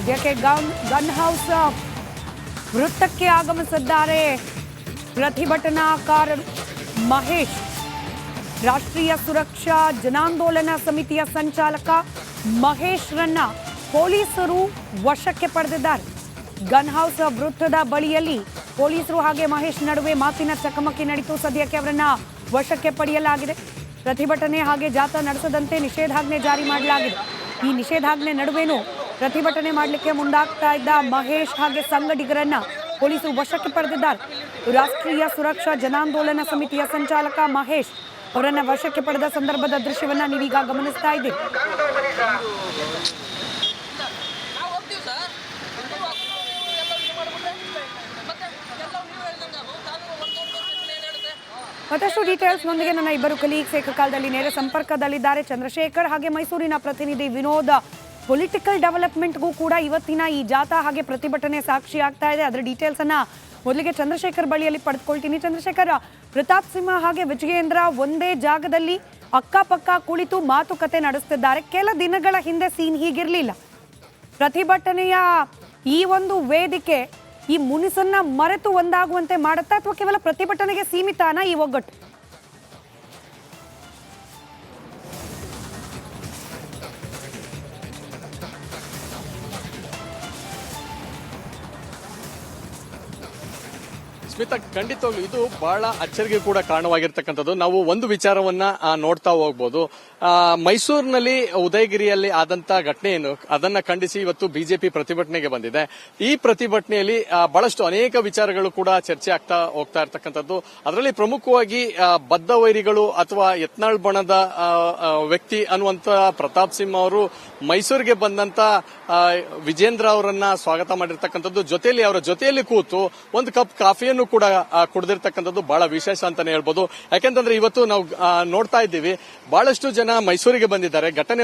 ಇದಕ್ಕೆ gun house ವೃತ್ತಕ್ಕೆ ಆಗಮಿಸಿದ್ದಾರೆ ಪ್ರತಿಭಟನಾಕಾರರು. ಮಹೇಶ್ ರಾಷ್ಟ್ರೀಯ ಸುರಕ್ಷಾ ಜನಾಂದೋಲನ ಸಮಿತಿಯ ಸಂಚಾಲಕ ಮಹೇಶ್ರನ್ನ ಪೊಲೀಸರು ವಶಕ್ಕೆ ಪಡೆದಿದ್ದಾರೆ. ಗನ್ ಹೌಸ್ ವೃತ್ತದ ಬಳಿಯಲ್ಲಿ ಪೊಲೀಸರು ಹಾಗೆ ಮಹೇಶ್ ನಡುವೆ ಮಾತಿನ ಚಕಮಕಿ ನಡೆಯಿತು. ಸದ್ಯಕ್ಕೆ ಅವರನ್ನ ವಶಕ್ಕೆ ಪಡೆಯಲಾಗಿದೆ. ಪ್ರತಿಭಟನೆ ಹಾಗೆ ಜಾಥಾ ನಡೆಸದಂತೆ ನಿಷೇಧಾಜ್ಞೆ ಜಾರಿ ಮಾಡಲಾಗಿದೆ. ಈ ನಿಷೇಧಾಜ್ಞೆ ನಡುವೆನೂ ಪ್ರತಿಭಟನೆ ಮಾಡಲಿಕ್ಕೆ ಮುಂದಾಗ್ತಾ ಇದ್ದ ಮಹೇಶ್ ಹಾಗೆ ಸಂಗಡಿಗರನ್ನ ಪೊಲೀಸರು ವಶಕ್ಕೆ ಪಡೆದಿದ್ದಾರೆ. ರಾಷ್ಟ್ರೀಯ ಸುರಕ್ಷಾ ಜನಾಂದೋಲನ ಸಮಿತಿಯ ಸಂಚಾಲಕ ಮಹೇಶ್ ಅವರನ್ನ ವಶಕ್ಕೆ ಪಡೆದ ಸಂದರ್ಭದ ದೃಶ್ಯವನ್ನ ನೀವೀಗ ಗಮನಿಸ್ತಾ ಇದ್ದೀರಿ. ಮತ್ತಷ್ಟು ಡೀಟೇಲ್ಸ್ನೊಂದಿಗೆ ನನ್ನ ಇಬ್ಬರು ಕಲೀಗ್ಸ್ ಏಕಕಾಲದಲ್ಲಿ ನೇರ ಸಂಪರ್ಕದಲ್ಲಿದ್ದಾರೆ. ಚಂದ್ರಶೇಖರ್ ಹಾಗೆ ಮೈಸೂರಿನ ಪ್ರತಿನಿಧಿ ವಿನೋದ್. ಪೊಲಿಟಿಕಲ್ ಡೆವಲಪ್ಮೆಂಟ್ಗೂ ಕೂಡ ಇವತ್ತಿನ ಈ ಜಾಥಾ ಹಾಗೆ ಪ್ರತಿಭಟನೆ ಸಾಕ್ಷಿ ಆಗ್ತಾ ಇದೆ. ಅದರ ಡೀಟೇಲ್ಸ್ ಅನ್ನ ಮೊದಲಿಗೆ ಚಂದ್ರಶೇಖರ್ ಬಳಿಯಲ್ಲಿ ಪಡೆದುಕೊಳ್ತೀನಿ. ಚಂದ್ರಶೇಖರ್, ಪ್ರತಾಪ್ ಸಿಂಹ ಹಾಗೆ ವಿಜಯೇಂದ್ರ ಒಂದೇ ಜಾಗದಲ್ಲಿ ಅಕ್ಕಪಕ್ಕ ಕುಳಿತು ಮಾತುಕತೆ ನಡೆಸುತ್ತಿದ್ದಾರೆ. ಕೆಲ ದಿನಗಳ ಹಿಂದೆ ಸೀನ್ ಹೀಗಿರಲಿಲ್ಲ. ಪ್ರತಿಭಟನೆಯ ಈ ಒಂದು ವೇದಿಕೆ ಈ ಮುನಿಸನ್ನ ಮರೆತು ಒಂದಾಗುವಂತೆ ಮಾಡುತ್ತಾ ಅಥವಾ ಕೇವಲ ಪ್ರತಿಭಟನೆಗೆ ಸೀಮಿತನಾ ಈ ಒಗ್ಗಟ್ಟು? ಸ್ಮಿತಾ, ಖಂಡಿತವಾಗ್ಲು ಇದು ಬಹಳ ಅಚ್ಚರಿಗೆ ಕೂಡ ಕಾರಣವಾಗಿರ್ತಕ್ಕಂಥದ್ದು. ನಾವು ಒಂದು ವಿಚಾರವನ್ನ ನೋಡ್ತಾ ಹೋಗ್ಬೋದು. ಮೈಸೂರಿನಲ್ಲಿ ಉದಯಗಿರಿಯಲ್ಲಿ ಆದಂತ ಘಟನೆ ಏನು ಅದನ್ನ ಖಂಡಿಸಿ ಇವತ್ತು ಬಿಜೆಪಿ ಪ್ರತಿಭಟನೆಗೆ ಬಂದಿದೆ. ಈ ಪ್ರತಿಭಟನೆಯಲ್ಲಿ ಬಹಳಷ್ಟು ಅನೇಕ ವಿಚಾರಗಳು ಕೂಡ ಚರ್ಚೆ ಆಗ್ತಾ ಹೋಗ್ತಾ ಇರ್ತಕ್ಕಂಥದ್ದು. ಅದರಲ್ಲಿ ಪ್ರಮುಖವಾಗಿ ಬದ್ಧ ವೈರಿಗಳು ಅಥವಾ ಯತ್ನಾಳ್ ಬಣದ ವ್ಯಕ್ತಿ ಅನ್ನುವಂತ ಪ್ರತಾಪ್ ಸಿಂಹ ಅವರು ಮೈಸೂರಿಗೆ ಬಂದಂತ ವಿಜೇಂದ್ರ ಅವರನ್ನ ಸ್ವಾಗತ ಮಾಡಿರ್ತಕ್ಕಂಥದ್ದು. ಜೊತೆಯಲ್ಲಿ ಅವರ ಜೊತೆಯಲ್ಲಿ ಕೂತು ಒಂದು ಕಪ್ ಕಾಫಿಯನ್ನು ಕೂಡ ಕುಡಿದಿರ್ತಕ್ಕಂಥದ್ದು ಬಹಳ ವಿಶೇಷ ಅಂತಾನೆ ಹೇಳ್ಬೋದು. ಯಾಕೆಂತಂದ್ರೆ ಇವತ್ತು ನಾವು ನೋಡ್ತಾ ಇದ್ದೀವಿ, ಬಹಳಷ್ಟು ಜನ ಮೈಸೂರಿಗೆ ಬಂದಿದ್ದಾರೆ. ಘಟನೆ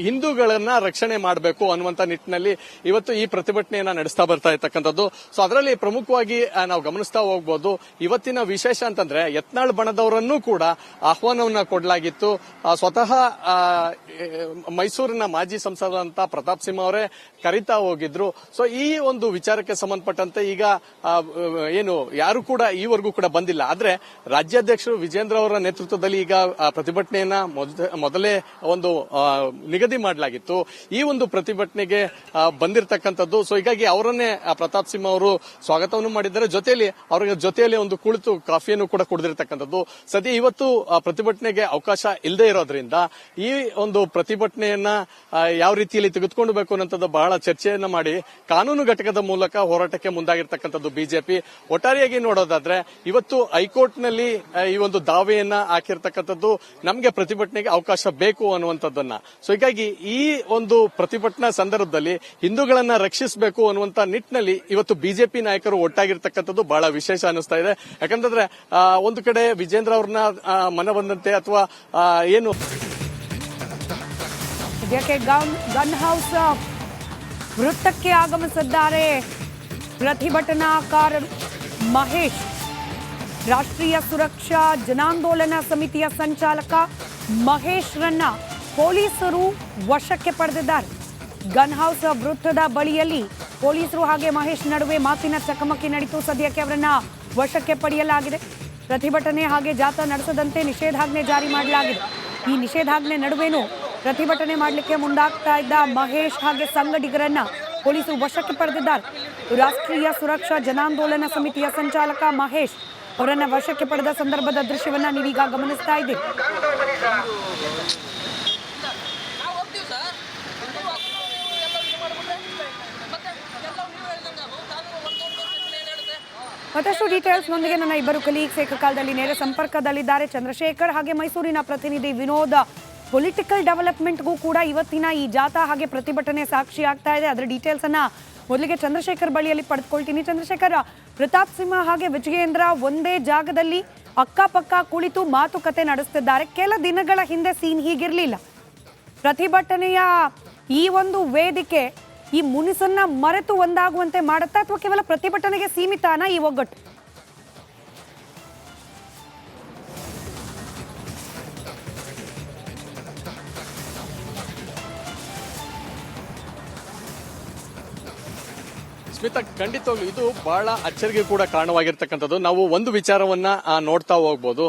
ಹಿಂದೂಗಳನ್ನ ರಕ್ಷಣೆ ಮಾಡಬೇಕು ಅನ್ನುವಂತ ನಿಟ್ಟಿನಲ್ಲಿ ಇವತ್ತು ಈ ಪ್ರತಿಭಟನೆಯನ್ನ ನಡೆಸ್ತಾ ಬರ್ತಾ ಇರ್ತಕ್ಕಂಥದ್ದು. ಸೊ ಅದರಲ್ಲಿ ಪ್ರಮುಖವಾಗಿ ನಾವು ಗಮನಿಸ್ತಾ ಹೋಗ್ಬೋದು. ಇವತ್ತಿನ ವಿಶೇಷ ಅಂತಂದ್ರೆ ಯತ್ನಾಳ್ ಬಣದವರನ್ನು ಕೂಡ ಆಹ್ವಾನವನ್ನ ಕೊಡಲಾಗಿತ್ತು. ಸ್ವತಃ ಮೈಸೂರಿನ ಮಾಜಿ ಸಂಸದಂತ ಪ್ರತಾಪ್ ಸಿಂಹ ಅವರೇ ಕರೀತಾ ಹೋಗಿದ್ರು. ಸೊ ಈ ಒಂದು ವಿಚಾರಕ್ಕೆ ಸಂಬಂಧಪಟ್ಟಂತೆ ಈಗ ಏನು ಯಾರು ಕೂಡ ಈವರೆಗೂ ಕೂಡ ಬಂದಿಲ್ಲ. ಆದ್ರೆ ರಾಜ್ಯಾಧ್ಯಕ್ಷರು ವಿಜೇಂದ್ರ ಅವರ ನೇತೃತ್ವದಲ್ಲಿ ಈಗ ಪ್ರತಿಭಟನೆಯನ್ನ ಮೊದಲೇ ಒಂದು ನಿಗದಿ ಮಾಡಲಾಗಿತ್ತು. ಈ ಒಂದು ಪ್ರತಿಭಟನೆಗೆ ಬಂದಿರತಕ್ಕಂಥದ್ದು. ಸೊ ಹೀಗಾಗಿ ಅವರನ್ನೇ ಪ್ರತಾಪ್ ಸಿಂಹ ಅವರು ಸ್ವಾಗತವನ್ನು ಮಾಡಿದ್ದಾರೆ. ಅವರ ಜೊತೆಯಲ್ಲಿ ಒಂದು ಕುಳಿತು ಕಾಫಿಯನ್ನು ಕೂಡ ಕುಡಿದಿರ್ತಕ್ಕಂಥದ್ದು. ಸದ್ಯ ಇವತ್ತು ಪ್ರತಿಭಟನೆಗೆ ಅವಕಾಶ ಇಲ್ಲದೆ ಇರೋದ್ರಿಂದ ಈ ಒಂದು ಪ್ರತಿಭಟನೆಯನ್ನ ಯಾವ ರೀತಿಯಲ್ಲಿ ತೆಗೆದುಕೊಂಡಬೇಕು ಅನ್ನೋದು ಬಹಳ ಚರ್ಚೆಯನ್ನ ಮಾಡಿ ಕಾನೂನು ಘಟಕದ ಮೂಲಕ ಹೋರಾಟಕ್ಕೆ ಮುಂದಾಗಿರ್ತಕ್ಕಂಥದ್ದು ಬಿಜೆಪಿ. ಒಟ್ಟಾರೆಯಾಗಿ ನೋಡೋದಾದ್ರೆ ಇವತ್ತು ಹೈಕೋರ್ಟ್ನಲ್ಲಿ ಈ ಒಂದು ದಾವೆಯನ್ನ ಹಾಕಿರ್ತಕ್ಕಂಥದ್ದು, ನಮಗೆ ಪ್ರತಿಭಟನೆಗೆ ಅವಕಾಶ ಬೇಕು ಅನ್ನುವಂಥದ್ದನ್ನ. ಸೊ ಹೀಗಾಗಿ ಈ ಒಂದು ಪ್ರತಿಭಟನಾ ಸಂದರ್ಭದಲ್ಲಿ ಹಿಂದೂಗಳನ್ನ ರಕ್ಷಿಸಬೇಕು ಅನ್ನುವಂತ ನಿಟ್ಟಿನಲ್ಲಿ ಇವತ್ತು ಬಿಜೆಪಿ ನಾಯಕರು ಒಟ್ಟಾಗಿರ್ತಕ್ಕಂಥದ್ದು ಬಹಳ ವಿಶೇಷ ಅನಿಸ್ತಾ ಇದೆ. ಯಾಕಂತಂದ್ರೆ ಒಂದು ಕಡೆ ವಿಜೇಂದ್ರ ಅವ್ರನ್ನ ಮನಬಂದಂತೆ ಅಥವಾ ಏನು ಇದಕ್ಕೆ ಗನ್ ಹೌಸ್ ವೃತ್ತಕ್ಕೆ ಆಗಮಿಸಿದ್ದಾರೆ ಪ್ರತಿಭಟನಾಕಾರರು. ಮಹೇಶ್ ರಾಷ್ಟ್ರೀಯ ಸುರಕ್ಷಾ ಜನಾಂದೋಲನ ಸಮಿತಿಯ ಸಂಚಾಲಕ ಮಹೇಶ್ರನ್ನ ಪೊಲೀಸರು ವಶಕ್ಕೆ ಪಡೆದಿದ್ದಾರೆ. ಗನ್ ಹೌಸ್ ವೃತ್ತದ ಬಳಿಯಲ್ಲಿ ಪೊಲೀಸರು ಹಾಗೆ ಮಹೇಶ್ ನಡುವೆ ಮಾತಿನ ಚಕಮಕಿ ನಡೆಯಿತು. ಸದ್ಯಕ್ಕೆ ಅವರನ್ನ ವಶಕ್ಕೆ ಪಡೆಯಲಾಗಿದೆ. ಪ್ರತಿಭಟನೆ ಹಾಗೆ ಜಾಥಾ ನಡೆಸದಂತೆ ನಿಷೇಧಾಜ್ಞೆ ಜಾರಿ ಮಾಡಲಾಗಿದೆ. ಈ ನಿಷೇಧಾಜ್ಞೆ ನಡುವೆನೂ ಪ್ರತಿಭಟನೆ ಮಾಡಲಿಕ್ಕೆ ಮುಂದಾಗ್ತಾ ಇದ್ದ ಮಹೇಶ್ ಹಾಗೆ ಸಂಗಡಿಗರನ್ನ ಪೊಲೀಸರು ವಶಕ್ಕೆ ಪಡೆದಿದ್ದಾರೆ. ರಾಷ್ಟ್ರೀಯ ಸುರಕ್ಷಾ ಜನಾಂದೋಲನ ಸಮಿತಿಯ ಸಂಚಾಲಕ ಮಹೇಶ್ ಅವರನ್ನ ವಶಕ್ಕೆ ಪಡೆದ ಸಂದರ್ಭದ ದೃಶ್ಯವನ್ನ ನೀವೀಗ ಗಮನಿಸ್ತಾ ಇದ್ದೀರಿ. ಮತ್ತಷ್ಟು ಡೀಟೇಲ್ಸ್ನೊಂದಿಗೆ ನನ್ನ ಇಬ್ಬರು ಕಲೀಗ್ಸ್ ಏಕಕಾಲದಲ್ಲಿ ನೇರ ಸಂಪರ್ಕದಲ್ಲಿದ್ದಾರೆ. ಚಂದ್ರಶೇಖರ್ ಹಾಗೆ ಮೈಸೂರಿನ ಪ್ರತಿನಿಧಿ ವಿನೋದ್. ಪೊಲಿಟಿಕಲ್ ಡೆವಲಪ್ಮೆಂಟ್ಗೂ ಕೂಡ ಇವತ್ತಿನ ಈ ಜಾಥಾ ಹಾಗೆ ಪ್ರತಿಭಟನೆ ಸಾಕ್ಷಿ ಆಗ್ತಾ ಇದೆ. ಅದರ ಡೀಟೇಲ್ಸ್ ಅನ್ನ ಮೊದಲಿಗೆ ಚಂದ್ರಶೇಖರ್ ಬಳಿಯಲ್ಲಿ ಪಡೆದುಕೊಳ್ತೀನಿ. ಚಂದ್ರಶೇಖರ್, ಪ್ರತಾಪ್ ಸಿಂಹ ಹಾಗೆ ವಿಜಯೇಂದ್ರ ಒಂದೇ ಜಾಗದಲ್ಲಿ ಅಕ್ಕಪಕ್ಕ ಕುಳಿತು ಮಾತುಕತೆ ನಡೆಸುತ್ತಿದ್ದಾರೆ. ಕೆಲ ದಿನಗಳ ಹಿಂದೆ ಸೀನ್ ಹೀಗಿರಲಿಲ್ಲ. ಪ್ರತಿಭಟನೆಯ ಈ ಒಂದು ವೇದಿಕೆ ಈ ಮುನಿಸನ್ನ ಮರೆತು ಒಂದಾಗುವಂತೆ ಮಾಡುತ್ತಾ ಅಥವಾ ಕೇವಲ ಪ್ರತಿಭಟನೆಗೆ ಸೀಮಿತನಾ ಈ ಒಗ್ಗಟ್ಟು? ಸ್ಮಿತಾ, ಖಂಡಿತವಾಗ್ಲು ಇದು ಬಹಳ ಅಚ್ಚರಿಗೆ ಕೂಡ ಕಾರಣವಾಗಿರ್ತಕ್ಕಂಥದ್ದು. ನಾವು ಒಂದು ವಿಚಾರವನ್ನ ನೋಡ್ತಾ ಹೋಗ್ಬೋದು.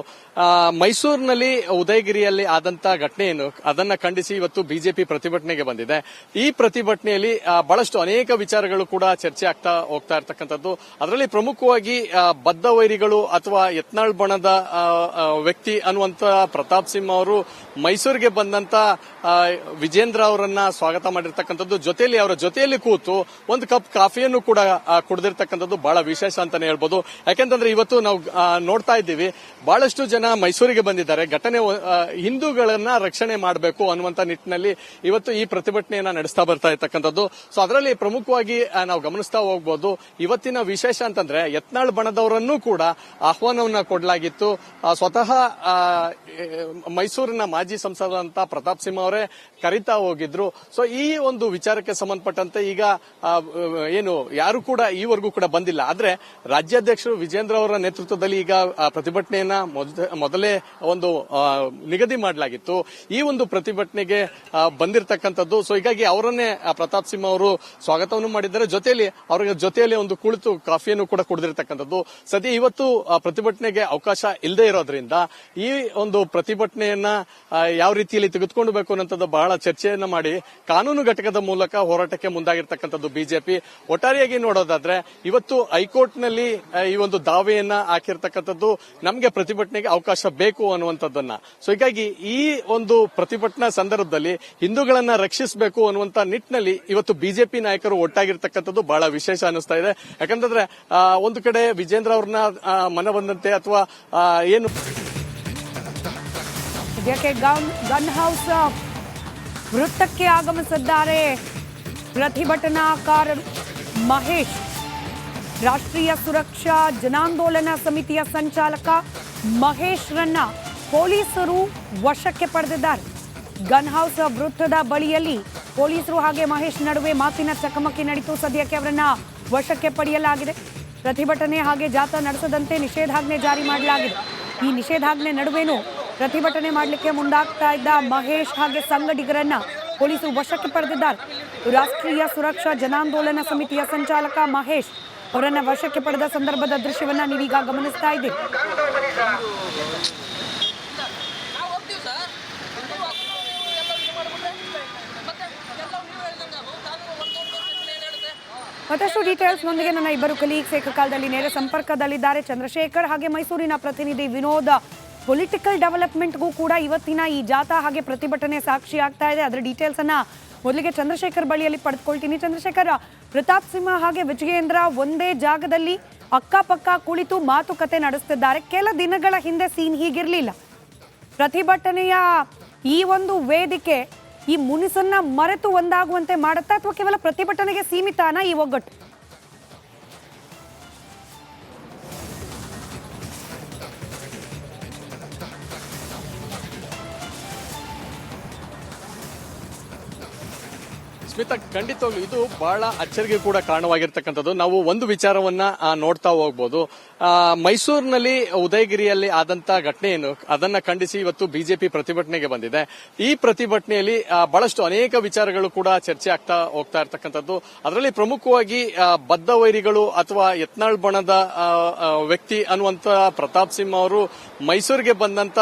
ಮೈಸೂರಿನಲ್ಲಿ ಉದಯಗಿರಿಯಲ್ಲಿ ಆದಂತ ಘಟನೆ ಏನು ಅದನ್ನ ಖಂಡಿಸಿ ಇವತ್ತು ಬಿಜೆಪಿ ಪ್ರತಿಭಟನೆಗೆ ಬಂದಿದೆ. ಈ ಪ್ರತಿಭಟನೆಯಲ್ಲಿ ಬಹಳಷ್ಟು ಅನೇಕ ವಿಚಾರಗಳು ಕೂಡ ಚರ್ಚೆ ಆಗ್ತಾ ಹೋಗ್ತಾ ಇರ್ತಕ್ಕಂಥದ್ದು. ಅದರಲ್ಲಿ ಪ್ರಮುಖವಾಗಿ ಬದ್ಧ ವೈರಿಗಳು ಅಥವಾ ಯತ್ನಾಳ್ ಬಣದ ವ್ಯಕ್ತಿ ಅನ್ನುವಂತ ಪ್ರತಾಪ್ ಸಿಂಹ ಅವರು ಮೈಸೂರಿಗೆ ಬಂದಂತ ವಿಜೇಂದ್ರ ಅವರನ್ನ ಸ್ವಾಗತ ಮಾಡಿರ್ತಕ್ಕಂಥದ್ದು. ಜೊತೆಯಲ್ಲಿ ಅವರ ಜೊತೆಯಲ್ಲಿ ಕೂತು ಒಂದು ಕಪ್ ಕಾಫಿಯನ್ನು ಕೂಡ ಕುಡಿದಿರ್ತಕ್ಕಂಥದ್ದು ಬಹಳ ವಿಶೇಷ ಅಂತಾನೆ ಹೇಳ್ಬೋದು. ಯಾಕೆಂತಂದ್ರೆ ಇವತ್ತು ನಾವು ನೋಡ್ತಾ ಇದ್ದೀವಿ, ಬಹಳಷ್ಟು ಜನ ಮೈಸೂರಿಗೆ ಬಂದಿದ್ದಾರೆ. ಘಟನೆ ಹಿಂದೂಗಳನ್ನ ರಕ್ಷಣೆ ಮಾಡಬೇಕು ಅನ್ನುವಂತ ನಿಟ್ಟಿನಲ್ಲಿ ಇವತ್ತು ಈ ಪ್ರತಿಭಟನೆಯನ್ನ ನಡೆಸ್ತಾ ಬರ್ತಾ ಇರ್ತಕ್ಕಂಥದ್ದು. ಸೊ ಅದರಲ್ಲಿ ಪ್ರಮುಖವಾಗಿ ನಾವು ಗಮನಿಸ್ತಾ ಹೋಗ್ಬೋದು. ಇವತ್ತಿನ ವಿಶೇಷ ಅಂತಂದ್ರೆ ಯತ್ನಾಳ್ ಬಣದವರನ್ನೂ ಕೂಡ ಆಹ್ವಾನವನ್ನ ಕೊಡಲಾಗಿತ್ತು. ಸ್ವತಃ ಮೈಸೂರಿನ ಮಾಜಿ ಸಂಸದಂತ ಪ್ರತಾಪ್ ಸಿಂಹ ಅವರೇ ಕರೀತಾ ಹೋಗಿದ್ರು. ಸೊ ಈ ಒಂದು ವಿಚಾರಕ್ಕೆ ಸಂಬಂಧಪಟ್ಟಂತೆ ಈಗ ಏನು ಯಾರು ಕೂಡ ಈವರೆಗೂ ಕೂಡ ಬಂದಿಲ್ಲ. ಆದ್ರೆ ರಾಜ್ಯಾಧ್ಯಕ್ಷರು ವಿಜೇಂದ್ರ ಅವರ ನೇತೃತ್ವದಲ್ಲಿ ಈಗ ಪ್ರತಿಭಟನೆಯನ್ನ ಮೊದಲೇ ಒಂದು ನಿಗದಿ ಮಾಡಲಾಗಿತ್ತು. ಈ ಒಂದು ಪ್ರತಿಭಟನೆಗೆ ಬಂದಿರತಕ್ಕಂಥದ್ದು. ಸೊ ಹೀಗಾಗಿ ಅವರನ್ನೇ ಪ್ರತಾಪ್ ಸಿಂಹ ಅವರು ಸ್ವಾಗತವನ್ನು ಮಾಡಿದ್ದಾರೆ. ಅವರ ಜೊತೆಯಲ್ಲಿ ಒಂದು ಕುಳಿತು ಕಾಫಿಯನ್ನು ಕೂಡ ಕುಡಿದಿರ್ತಕ್ಕಂಥದ್ದು. ಸದ್ಯ ಇವತ್ತು ಪ್ರತಿಭಟನೆಗೆ ಅವಕಾಶ ಇಲ್ಲದೆ ಇರೋದ್ರಿಂದ ಈ ಒಂದು ಪ್ರತಿಭಟನೆಯನ್ನ ಯಾವ ರೀತಿಯಲ್ಲಿ ತೆಗೆದುಕೊಂಡು ಅನ್ನೋಂಥದ್ದು ಬಹಳ ಚರ್ಚೆಯನ್ನ ಮಾಡಿ ಕಾನೂನು ಘಟಕದ ಮೂಲಕ ಹೋರಾಟಕ್ಕೆ ಮುಂದಾಗಿರ್ತಕ್ಕಂಥದ್ದು ಬಿಜೆಪಿ. ಒಟ್ಟಾರೆಯಾಗಿ ನೋಡೋದಾದ್ರೆ ಇವತ್ತು ಹೈಕೋರ್ಟ್ನಲ್ಲಿ ಈ ಒಂದು ದಾವೆಯನ್ನ ಹಾಕಿರ್ತಕ್ಕಂಥದ್ದು, ನಮಗೆ ಪ್ರತಿಭಟನೆಗೆ ಅವಕಾಶ ಬೇಕು ಅನ್ನುವಂಥದ್ದನ್ನ. ಸೊ ಹೀಗಾಗಿ ಈ ಒಂದು ಪ್ರತಿಭಟನಾ ಸಂದರ್ಭದಲ್ಲಿ ಹಿಂದೂಗಳನ್ನ ರಕ್ಷಿಸಬೇಕು ಅನ್ನುವಂತ ನಿಟ್ಟಿನಲ್ಲಿ ಇವತ್ತು ಬಿಜೆಪಿ ನಾಯಕರು ಒಟ್ಟಾಗಿರ್ತಕ್ಕಂಥದ್ದು ಬಹಳ ವಿಶೇಷ ಅನಿಸ್ತಾ ಇದೆ. ಯಾಕಂತಂದ್ರೆ ಒಂದು ಕಡೆ ವಿಜೇಂದ್ರ ಅವ್ರನ್ನ ಮನ ಬಂದಂತೆ ಅಥವಾ ಏನು ಇದಕ್ಕೆ ಗನ್ ಹೌಸ್ ವೃತ್ತಕ್ಕೆ ಆಗಮಿಸಿದ್ದಾರೆ ಪ್ರತಿಭಟನಾಕಾರರು. ಮಹೇಶ್ ರಾಷ್ಟ್ರೀಯ ಸುರಕ್ಷಾ ಜನಾಂದೋಲನ ಸಮಿತಿಯ ಸಂಚಾಲಕ ಮಹೇಶ್ರನ್ನ ಪೊಲೀಸರು ವಶಕ್ಕೆ ಪಡೆದಿದ್ದಾರೆ. ಗನ್ ಹೌಸ್ ವೃತ್ತದ ಬಳಿಯಲ್ಲಿ ಪೊಲೀಸರು ಹಾಗೆ ಮಹೇಶ್ ನಡುವೆ ಮಾತಿನ ಚಕಮಕಿ ನಡೆಯಿತು. ಸದ್ಯಕ್ಕೆ ಅವರನ್ನ ವಶಕ್ಕೆ ಪಡೆಯಲಾಗಿದೆ. ಪ್ರತಿಭಟನೆ ಹಾಗೆ ಜಾಥಾ ನಡೆಸದಂತೆ ನಿಷೇಧಾಜ್ಞೆ ಜಾರಿ ಮಾಡಲಾಗಿದೆ. ಈ ನಿಷೇಧಾಜ್ಞೆ ನಡುವೆನೂ ಪ್ರತಿಭಟನೆ ಮಾಡಲಿಕ್ಕೆ ಮುಂದಾಗ್ತಾ ಇದ್ದ ಮಹೇಶ್ ಹಾಗೆ ಸಂಗಡಿಗರನ್ನ ಪೊಲೀಸರು ವಶಕ್ಕೆ ಪಡೆದಿದ್ದಾರೆ. ರಾಷ್ಟ್ರೀಯ ಸುರಕ್ಷಾ ಜನಾಂದೋಲನ ಸಮಿತಿಯ ಸಂಚಾಲಕ ಮಹೇಶ್ ಅವರನ್ನ ವಶಕ್ಕೆ ಪಡೆದ ಸಂದರ್ಭದ ದೃಶ್ಯವನ್ನ ನೀವೀಗ ಗಮನಿಸ್ತಾ ಇದ್ದೀರಿ. ಮತ್ತಷ್ಟು ಡೀಟೇಲ್ಸ್ ನೊಂದಿಗೆ ನನ್ನ ಇಬ್ಬರು ಕಲೀಗ್ಸ್ ಏಕಕಾಲದಲ್ಲಿ ನೇರ ಸಂಪರ್ಕದಲ್ಲಿದ್ದಾರೆ. ಚಂದ್ರಶೇಖರ್ ಹಾಗೆ ಮೈಸೂರಿನ ಪ್ರತಿನಿಧಿ ವಿನೋದ್. ಪೊಲಿಟಿಕಲ್ ಡೆವಲಪ್ಮೆಂಟ್ಗೂ ಕೂಡ ಇವತ್ತಿನ ಈ ಜಾಥಾ ಹಾಗೆ ಪ್ರತಿಭಟನೆ ಸಾಕ್ಷಿ ಆಗ್ತಾ ಇದೆ. ಅದರ ಡೀಟೇಲ್ಸ್ ಅನ್ನ ಮೊದಲಿಗೆ ಚಂದ್ರಶೇಖರ್ ಬಳಿಯಲ್ಲಿ ಪಡೆದುಕೊಳ್ತೀನಿ. ಚಂದ್ರಶೇಖರ್, ಪ್ರತಾಪ್ ಸಿಂಹ ಹಾಗೆ ವಿಜಯೇಂದ್ರ ಒಂದೇ ಜಾಗದಲ್ಲಿ ಅಕ್ಕಪಕ್ಕ ಕುಳಿತು ಮಾತುಕತೆ ನಡೆಸುತ್ತಿದ್ದಾರೆ. ಕೆಲ ದಿನಗಳ ಹಿಂದೆ ಸೀನ್ ಹೀಗಿರಲಿಲ್ಲ. ಪ್ರತಿಭಟನೆಯ ಈ ಒಂದು ವೇದಿಕೆ ಈ ಮುನಿಸನ್ನ ಮರೆತು ಒಂದಾಗುವಂತೆ ಮಾಡುತ್ತಾ ಅಥವಾ ಕೇವಲ ಪ್ರತಿಭಟನೆಗೆ ಸೀಮಿತಾನ ಈ ಒಗ್ಗಟ್ಟು? ಸ್ಮಿತಾ, ಖಂಡಿತವಾಗ್ಲು ಇದು ಬಹಳ ಅಚ್ಚರಿಗೆ ಕೂಡ ಕಾರಣವಾಗಿರ್ತಕ್ಕಂಥದ್ದು. ನಾವು ಒಂದು ವಿಚಾರವನ್ನ ನೋಡ್ತಾ ಹೋಗ್ಬೋದು. ಮೈಸೂರಿನಲ್ಲಿ ಉದಯಗಿರಿಯಲ್ಲಿ ಆದಂತ ಘಟನೆ ಏನು ಅದನ್ನ ಖಂಡಿಸಿ ಇವತ್ತು ಬಿಜೆಪಿ ಪ್ರತಿಭಟನೆಗೆ ಬಂದಿದೆ. ಈ ಪ್ರತಿಭಟನೆಯಲ್ಲಿ ಬಹಳಷ್ಟು ಅನೇಕ ವಿಚಾರಗಳು ಕೂಡ ಚರ್ಚೆ ಆಗ್ತಾ ಹೋಗ್ತಾ ಇರ್ತಕ್ಕಂಥದ್ದು. ಅದರಲ್ಲಿ ಪ್ರಮುಖವಾಗಿ ಬದ್ಧ ವೈರಿಗಳು ಅಥವಾ ಯತ್ನಾಳ್ ಬಣದ ವ್ಯಕ್ತಿ ಅನ್ನುವಂತ ಪ್ರತಾಪ್ ಸಿಂಹ ಅವರು ಮೈಸೂರಿಗೆ ಬಂದಂತ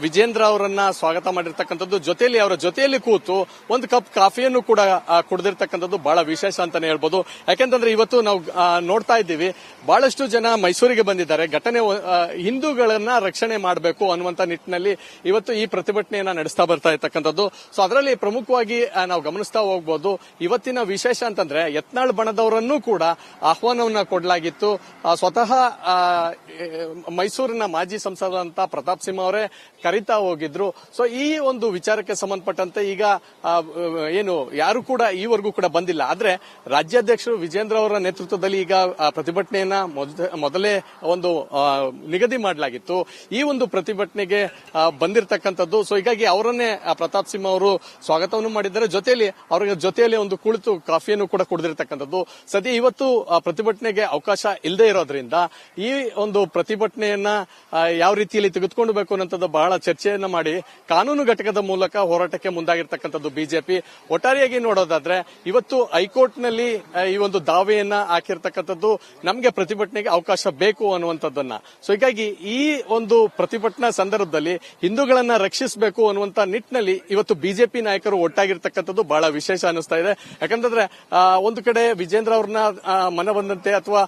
ವಿಜೇಂದ್ರ ಅವರನ್ನ ಸ್ವಾಗತ ಮಾಡಿರ್ತಕ್ಕಂಥದ್ದು. ಅವರ ಜೊತೆಯಲ್ಲಿ ಕೂತು ಒಂದು ಕಪ್ ಕಾಫಿಯನ್ನು ಕೂಡ ಕುಡಿದಿರ್ತಕ್ಕಂಥದ್ದು ಬಹಳ ವಿಶೇಷ ಅಂತಾನೆ ಹೇಳ್ಬೋದು. ಯಾಕೆಂತಂದ್ರೆ ಇವತ್ತು ನಾವು ನೋಡ್ತಾ ಇದ್ದೀವಿ, ಬಹಳಷ್ಟು ಜನ ಮೈಸೂರಿಗೆ ಬಂದಿದ್ದಾರೆ. ಘಟನೆ ಹಿಂದೂಗಳನ್ನ ರಕ್ಷಣೆ ಮಾಡಬೇಕು ಅನ್ನುವಂತ ನಿಟ್ಟಿನಲ್ಲಿ ಇವತ್ತು ಈ ಪ್ರತಿಭಟನೆಯನ್ನ ನಡೆಸ್ತಾ ಬರ್ತಾ ಇರ್ತಕ್ಕಂಥದ್ದು. ಸೊ ಅದರಲ್ಲಿ ಪ್ರಮುಖವಾಗಿ ನಾವು ಗಮನಿಸ್ತಾ ಹೋಗ್ಬೋದು. ಇವತ್ತಿನ ವಿಶೇಷ ಅಂತಂದ್ರೆ ಯತ್ನಾಳ್ ಬಣದವರನ್ನೂ ಕೂಡ ಆಹ್ವಾನವನ್ನ ಕೊಡಲಾಗಿತ್ತು. ಸ್ವತಃ ಮೈಸೂರಿನ ಮಾಜಿ ಸಂಸದಂತ ಪ್ರತಾಪ್ ಸಿಂಹ ಅವರೇ ಕರೀತಾ ಹೋಗಿದ್ರು. ಸೊ ಈ ಒಂದು ವಿಚಾರಕ್ಕೆ ಸಂಬಂಧಪಟ್ಟಂತೆ ಈಗ ಏನು ಯಾರು ಕೂಡ ಈವರೆಗೂ ಕೂಡ ಬಂದಿಲ್ಲ. ಆದ್ರೆ ರಾಜ್ಯಾಧ್ಯಕ್ಷರು ವಿಜೇಂದ್ರ ಅವರ ನೇತೃತ್ವದಲ್ಲಿ ಈಗ ಪ್ರತಿಭಟನೆಯನ್ನ ಮೊದಲೇ ಒಂದು ನಿಗದಿ ಮಾಡಲಾಗಿತ್ತು. ಈ ಒಂದು ಪ್ರತಿಭಟನೆಗೆ ಬಂದಿರತಕ್ಕಂಥದ್ದು. ಸೊ ಹೀಗಾಗಿ ಅವರನ್ನೇ ಪ್ರತಾಪ್ ಸಿಂಹ ಅವರು ಸ್ವಾಗತವನ್ನು ಮಾಡಿದ್ದಾರೆ. ಅವರ ಜೊತೆಯಲ್ಲಿ ಒಂದು ಕುಳಿತು ಕಾಫಿಯನ್ನು ಕೂಡ ಕುಡಿದಿರ್ತಕ್ಕಂಥದ್ದು. ಸದ್ಯ ಇವತ್ತು ಪ್ರತಿಭಟನೆಗೆ ಅವಕಾಶ ಇಲ್ಲದೆ ಇರೋದ್ರಿಂದ ಈ ಒಂದು ಪ್ರತಿಭಟನೆಯನ್ನ ಯಾವ ರೀತಿಯಲ್ಲಿ ತೆಗೆದುಕೊಂಡು ಅನ್ನೋಂಥದ್ದು ಬಹಳ ಚರ್ಚೆಯನ್ನ ಮಾಡಿ ಕಾನೂನು ಘಟಕದ ಮೂಲಕ ಹೋರಾಟಕ್ಕೆ ಮುಂದಾಗಿರ್ತಕ್ಕಂಥದ್ದು ಬಿಜೆಪಿ. ಒಟ್ಟಾರೆ ಒಟ್ಟಾರೆಯಾಗಿ ನೋಡೋದಾದ್ರೆ ಇವತ್ತು ಹೈಕೋರ್ಟ್ನಲ್ಲಿ ಈ ಒಂದು ದಾವೆಯನ್ನ ಹಾಕಿರ್ತಕ್ಕಂಥದ್ದು ನಮಗೆ ಪ್ರತಿಭಟನೆಗೆ ಅವಕಾಶ ಬೇಕು ಅನ್ನುವಂಥದ್ದನ್ನ. ಸೊ ಹೀಗಾಗಿ ಈ ಒಂದು ಪ್ರತಿಭಟನಾ ಸಂದರ್ಭದಲ್ಲಿ ಹಿಂದೂಗಳನ್ನ ರಕ್ಷಿಸಬೇಕು ಅನ್ನುವಂತ ನಿಟ್ಟಿನಲ್ಲಿ ಇವತ್ತು ಬಿಜೆಪಿ ನಾಯಕರು ಒಟ್ಟಾಗಿರ್ತಕ್ಕಂಥದ್ದು ಬಹಳ ವಿಶೇಷ ಅನಿಸ್ತಾ ಇದೆ. ಯಾಕಂತಂದ್ರೆ ಒಂದು ಕಡೆ ವಿಜೇಂದ್ರ ಅವ್ರನ್ನ ಮನಬಂದಂತೆ ಅಥವಾ